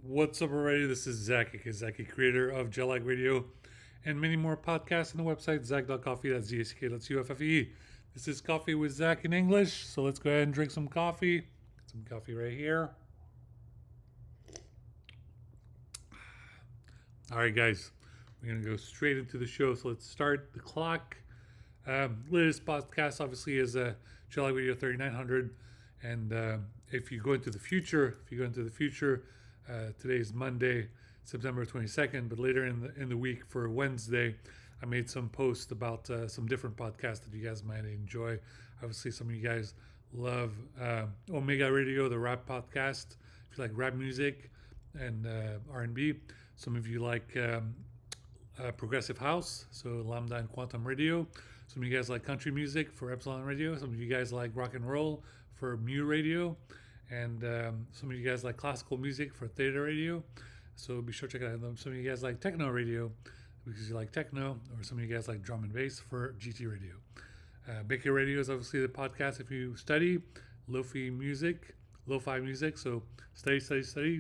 What's up, everybody? This is Zack, aka creator of Jellag Radio and many more podcasts on the website, zack.coffee. That's zack.uffe. This is Coffee with Zack in English. So let's go ahead and drink some coffee. Some coffee right here. All right, guys. We're going to go straight into the show. So let's start the clock. Latest podcast, obviously, is Jellag Radio 3900. And if you go into the future, today is Monday, September 22nd. But later in the week for Wednesday, I made some posts about some different podcasts that you guys might enjoy. Obviously, some of you guys love Omega Radio, the rap podcast. If you like rap music and R&B, some of you like progressive house, so Lambda and Quantum Radio. Some of you guys like country music for Epsilon Radio. Some of you guys like rock and roll for Mu Radio. And some of you guys like classical music for Theta Radio. So be sure to check it out. Some of you guys like techno radio because you like techno. Or some of you guys like drum and bass for GT Radio. Baker Radio is obviously the podcast if you study lo-fi music. So study.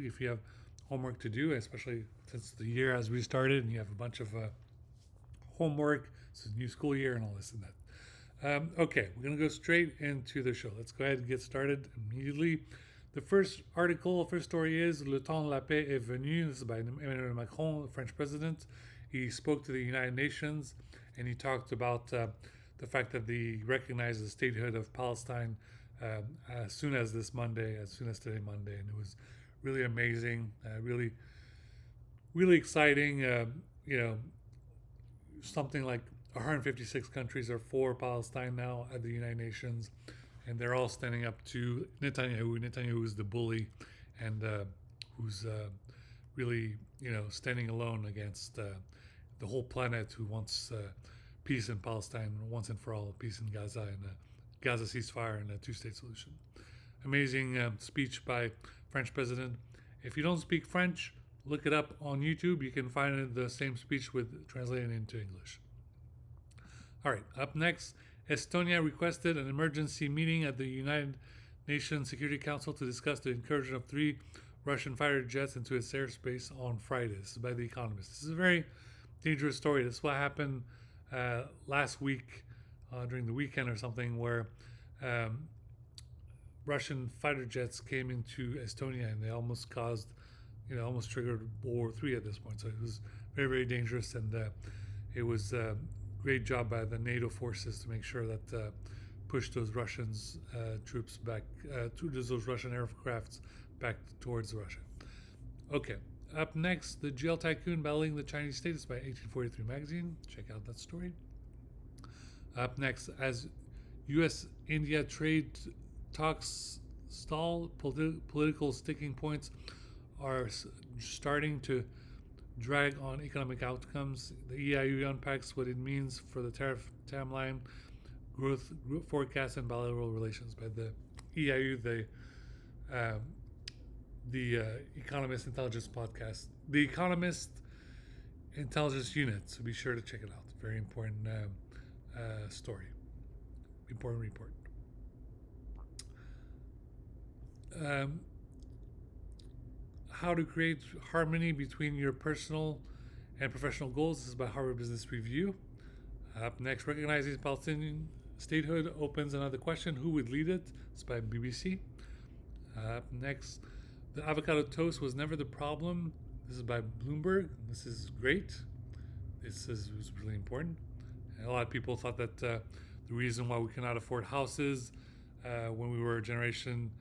If you have homework to do, especially since the year has restarted and you have a bunch of homework. It's a new school year and all this and that. Okay, we're going to go straight into the show. Let's go ahead and get started immediately. The first story is Le temps de la paix est venu. This is by Emmanuel Macron, the French president. He spoke to the United Nations and he talked about the fact that he recognized the statehood of Palestine as soon as today, Monday. And it was really amazing, really exciting. Something like 156 countries are for Palestine now at the United Nations, and they're all standing up to Netanyahu. Netanyahu is the bully, and who's really, standing alone against the whole planet, who wants peace in Palestine once and for all, peace in Gaza, and Gaza ceasefire and a two-state solution. Amazing speech by French president. If you don't speak French, look it up on YouTube. You can find the same speech translated into English. All right, up next, Estonia requested an emergency meeting at the United Nations Security Council to discuss the incursion of 3 Russian fighter jets into its airspace on Friday. This is by The Economist. This is a very dangerous story. This is what happened last week during the weekend or something, where Russian fighter jets came into Estonia and they almost almost triggered World War III at this point. So it was very, very dangerous, and it was great job by the NATO forces to make sure that pushed those Russians troops back, those Russian aircrafts back towards Russia. Okay, up next, the jail tycoon battling the Chinese state. Is by 1843 magazine. Check out that story. Up next, as U.S.-India trade talks stall, political sticking points are starting to drag on economic outcomes. The EIU unpacks what it means for the tariff timeline, growth forecast, and bilateral relations. By the EIU, the Economist Intelligence Podcast, the Economist Intelligence Unit. So be sure to check it out. Very important story, important report. How to create harmony between your personal and professional goals. This is by Harvard Business Review. Up next, recognizing Palestinian statehood opens another question. Who would lead it? This is by BBC. Up next, the avocado toast was never the problem. This is by Bloomberg. This is great. Was really important. And a lot of people thought that the reason why we cannot afford houses when we were Generation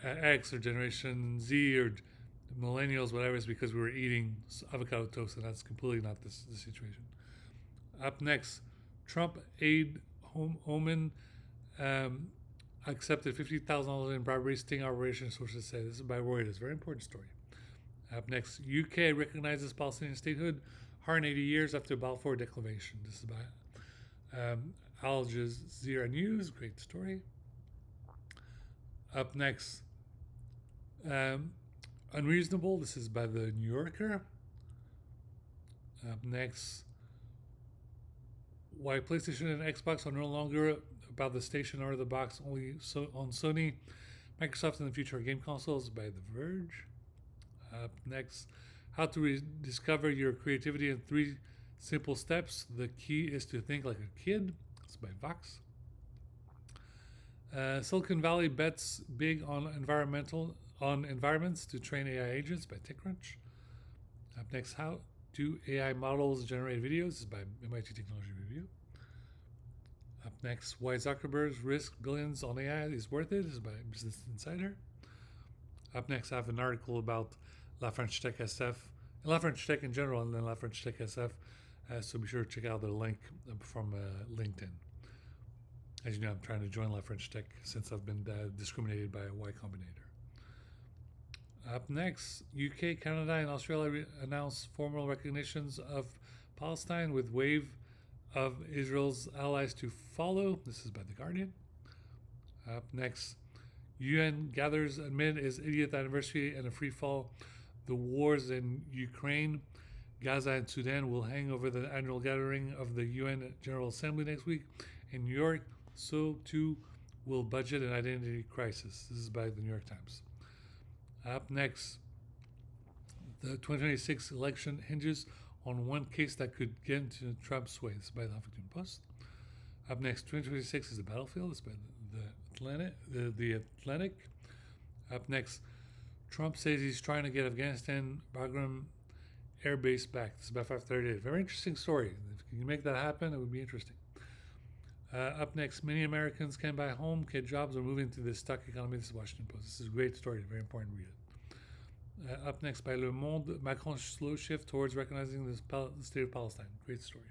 X or Generation Z or millennials, whatever, is because we were eating avocado toast, and that's completely not the situation. Up next, Trump aide Oman accepted $50,000 in bribery sting operation, sources say. This is by Reuters. Very important story. Up next, UK recognizes Palestinian statehood 180 years after Balfour Declaration. This is by Al Jazeera News. Great story. Up next, Unreasonable. This is by the New Yorker. Up next, why PlayStation and Xbox are no longer about the station or the box, only on Sony, Microsoft, and the future of game consoles, by The Verge. Up next, how to rediscover your creativity in 3 simple steps. The key is to think like a kid. It's by Vox. Silicon Valley bets big on environments to train AI agents by TechCrunch. Up next, how do AI models generate videos? This is by MIT Technology Review. Up next, why Zuckerberg's risk billions on AI is worth it. This is by Business Insider. Up next, I have an article about La French Tech SF, La French Tech in general, and then La French Tech SF. So be sure to check out the link from LinkedIn. As you know, I'm trying to join La French Tech since I've been discriminated by Y Combinator. Up next, UK, Canada, and Australia announced formal recognitions of Palestine with wave of Israel's allies to follow. This is by The Guardian. Up next, UN gathers amid its 80th anniversary and a free fall. The wars in Ukraine, Gaza, and Sudan will hang over the annual gathering of the UN General Assembly next week in New York. So too will budget and identity crisis. This is by the New York Times. Up next, the 2026 election hinges on one case that could get into Trump's sway. This is by the Huffington Post. Up next, 2026 is the battlefield. This is by the Atlantic. Up next, Trump says he's trying to get Afghanistan Bagram Air Base back. This is by 538. Very interesting story. If you make that happen, it would be interesting. Up next, many Americans can buy home, get jobs, or move into the stuck economy. This is Washington Post. This is a great story. Very important. Read it. Up next, by Le Monde, Macron's slow shift towards recognizing the state of Palestine. Great story.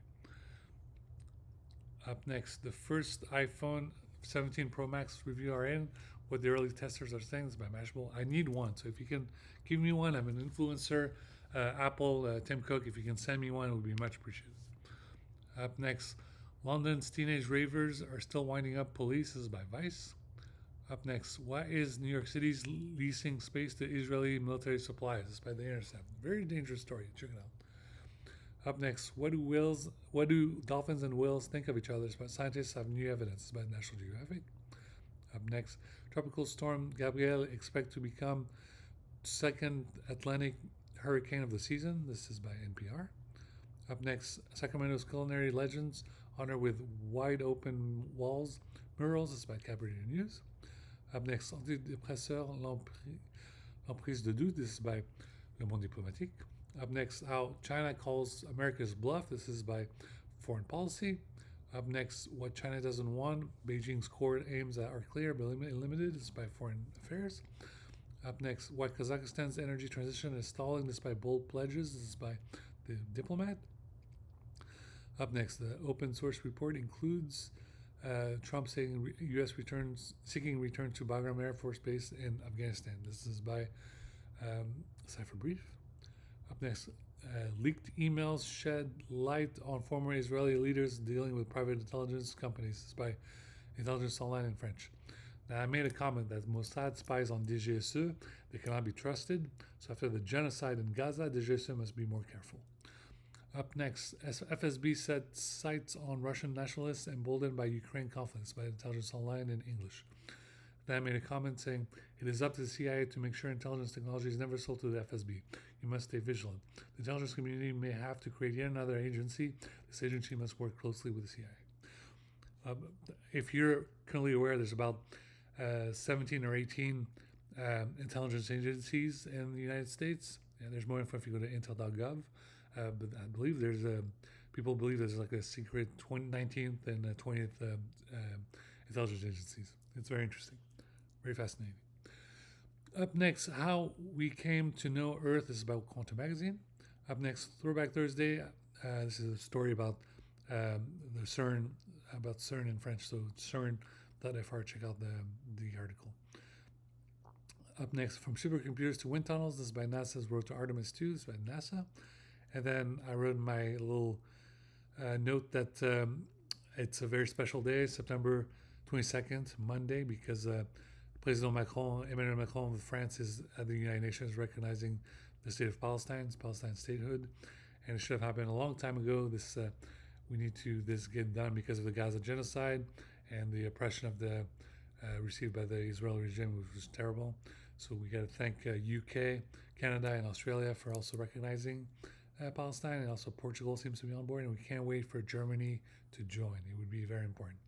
Up next, the first iPhone 17 Pro Max review are in. What the early testers are saying is by Mashable. I need one, so if you can give me one, I'm an influencer. Apple, Tim Cook, if you can send me one, it would be much appreciated. Up next, London's teenage ravers are still winding up police. This is by Vice. Up next, why is New York City's leasing space to Israeli military supplies? This is by The Intercept. Very dangerous story. Check it out. Up next, what do dolphins and whales think of each other? But scientists have new evidence. This is by National Geographic. Up next, tropical storm Gabrielle expect to become second Atlantic hurricane of the season. This is by NPR. Up next, Sacramento's culinary legends honor with wide open walls murals. This is by Cabrera News. Up next, antidépresseur l'emprise de doute. This is by Le Monde Diplomatique. Up next, how China calls America's bluff. This is by Foreign Policy. Up next, what China doesn't want. Beijing's core aims are clear but limited. This is by Foreign Affairs. Up next, why Kazakhstan's energy transition is stalling. This is by bold pledges. This is by The Diplomat. Up next, the open source report includes Trump saying U.S. seeking return to Bagram Air Force Base in Afghanistan. This is by Cypher Brief. Up next, leaked emails shed light on former Israeli leaders dealing with private intelligence companies. This is by Intelligence Online in French. Now, I made a comment that Mossad spies on DGSE. They cannot be trusted. So after the genocide in Gaza, DGSE must be more careful. Up next, FSB set sights on Russian nationalists emboldened by Ukraine conflicts by Intelligence Online in English. Then I made a comment saying, it is up to the CIA to make sure intelligence technology is never sold to the FSB. You must stay vigilant. The intelligence community may have to create yet another agency. This agency must work closely with the CIA. If you're currently aware, there's about 17 or 18 intelligence agencies in the United States. And there's more info if you go to intel.gov. But I believe people believe there's like a secret 19th and 20th intelligence agencies. It's very interesting, very fascinating. Up next, how we came to know Earth. This is about Quantum Magazine. Up next, Throwback Thursday. This is a story about the CERN, about CERN in French. So CERN.fr. Check out the article. Up next, from supercomputers to wind tunnels. This is by NASA's Road to Artemis 2. This is by NASA. And then I wrote in my little note that it's a very special day, September 22nd, Monday, because Emmanuel Macron of France is at the United Nations recognizing the state of Palestine, Palestine's statehood. And it should have happened a long time ago. This get done because of the Gaza genocide and the oppression of received by the Israeli regime, which was terrible. So we got to thank UK, Canada, and Australia for also recognizing Palestine, and also Portugal seems to be on board, and we can't wait for Germany to join. It would be very important.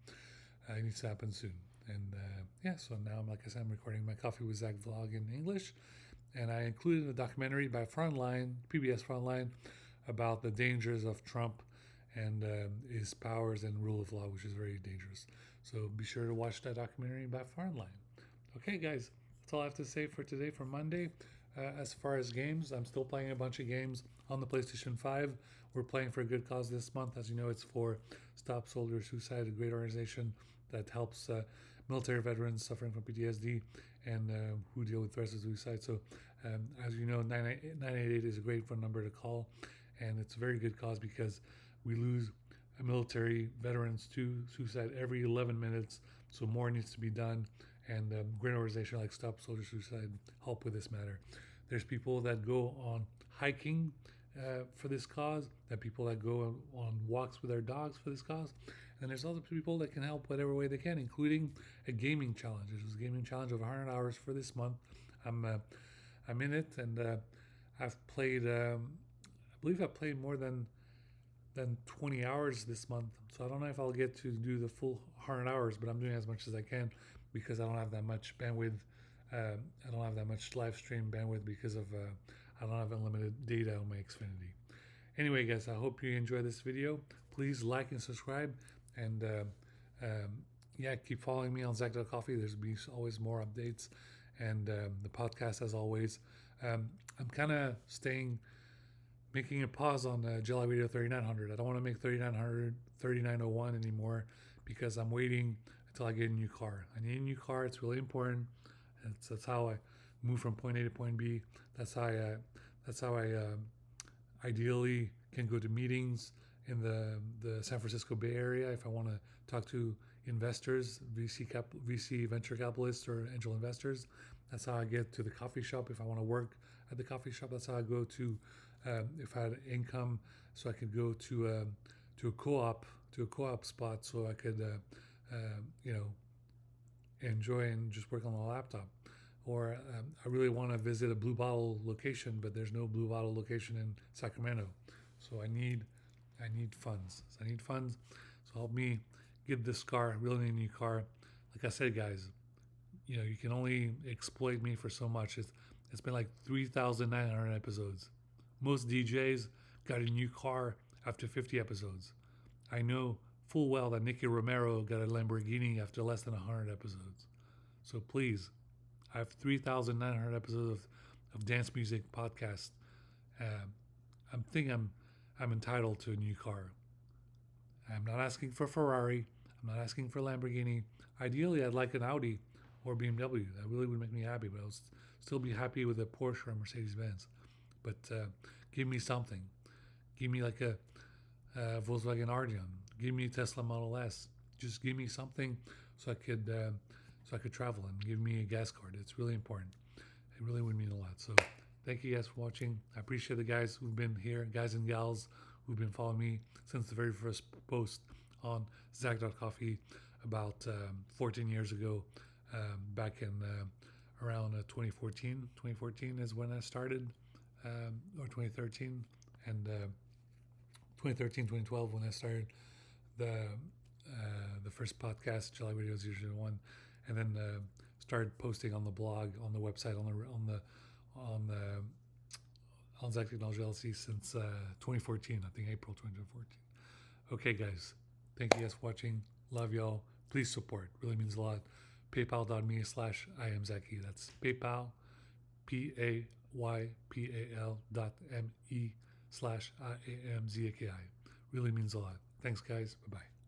It needs to happen soon. And yeah, so now, like I said, I'm recording my Coffee with Zack vlog in English, and I included a documentary by Frontline, PBS Frontline, about the dangers of Trump and his powers and rule of law, which is very dangerous. So be sure to watch that documentary by Frontline. Okay, guys, that's all I have to say for today, for Monday. As far as games, I'm still playing a bunch of games on the PlayStation 5. We're playing for a good cause this month. As you know, it's for Stop Soldier Suicide, a great organization that helps military veterans suffering from PTSD and who deal with threats of suicide. So, as you know, 988 is a great phone number to call, and it's a very good cause because we lose military veterans to suicide every 11 minutes. So more needs to be done, and a great organization like Stop Soldier Suicide help with this matter. There's people that go on hiking for this cause, there are people that go on walks with their dogs for this cause, and there's other people that can help whatever way they can, including a gaming challenge. There's a gaming challenge of 100 hours for this month. I'm in it, and I've played. I believe I've played more than 20 hours this month. So I don't know if I'll get to do the full 100 hours, but I'm doing as much as I can because I don't have that much bandwidth. I don't have that much live stream bandwidth because of I don't have unlimited data on my Xfinity. Anyway, guys, I hope you enjoy this video. Please like and subscribe, and yeah, keep following me on Zack.coffee. There's be always more updates, and the podcast as always. I'm kind of making a pause on Jelly Radio 3900. I don't want to make 3900, 3901 anymore because I'm waiting until I get a new car. I need a new car. It's really important. That's how I move from point A to point B. That's how I ideally can go to meetings in the San Francisco Bay Area if I want to talk to investors, VC venture capitalists or angel investors. That's how I get to the coffee shop if I want to work at the coffee shop. That's how I go to if I had income, so I could go to a co-op spot, so I could enjoy and just work on the laptop. Or I really want to visit a Blue Bottle location, but there's no Blue Bottle location in Sacramento, so I need funds. So help me get this car. I really need a new car. Like I said, guys, you can only exploit me for so much. It's been like 3,900 episodes. Most DJs got a new car after 50 episodes. I know full well that Nicky Romero got a Lamborghini after less than 100 episodes. So please, I have 3,900 episodes of dance music podcast. I'm entitled to a new car. I'm not asking for Ferrari. I'm not asking for Lamborghini. Ideally, I'd like an Audi or BMW. That really would make me happy, but I'll still be happy with a Porsche or a Mercedes-Benz. But give me something. Give me like a Volkswagen Arteon. Give me a Tesla Model S. Just give me something so I could travel, and give me a gas card. It's really important. It really would mean a lot. So thank you guys for watching. I appreciate the guys who've been here, guys and gals who've been following me since the very first post on Zack.coffee about 14 years ago, back in around 2014. 2014 is when I started, or 2013, and 2013, 2012 when I started the first podcast, Jelly Radio 001, and then started posting on the blog, on the website, on Zack Technology LLC since 2014, I think April 2014. Okay, guys, thank you guys for watching. Love y'all. Please support. Really means a lot. PayPal.me/IamZacky. That's PayPal, PayPal.me/IamZacky. Really means a lot. Thanks, guys. Bye-bye.